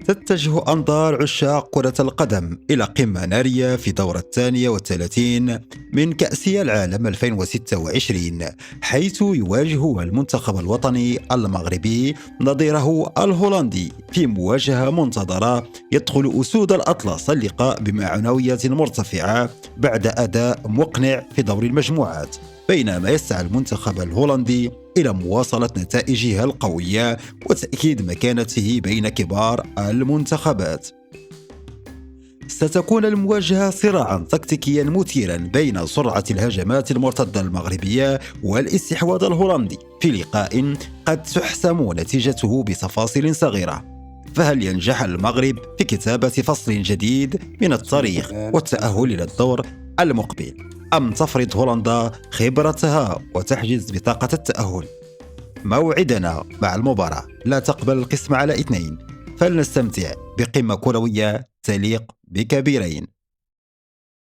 تتجه أنظار عشاق كرة القدم إلى قمة نارية في دورة 32 من كأسية العالم 2026، حيث يواجه المنتخب الوطني المغربي نظيره الهولندي في مواجهة منتظرة. يدخل أسود الأطلس اللقاء بمعنويات مرتفعة بعد أداء مقنع في دور المجموعات، بينما يسعى المنتخب الهولندي إلى مواصلة نتائجها القوية وتأكيد مكانته بين كبار المنتخبات. ستكون المواجهة صراعا تكتيكيا مثيرا بين سرعة الهجمات المرتدة المغربية والاستحواذ الهولندي في لقاء قد تحسم نتيجته بتفاصيل صغيرة. فهل ينجح المغرب في كتابة فصل جديد من التاريخ والتأهل إلى الدور المقبل، أم تفرض هولندا خبرتها وتحجز بطاقة التأهل؟ موعدنا مع المباراة لا تقبل القسم على 2، فلنستمتع بقمة كروية تليق بكبيرين.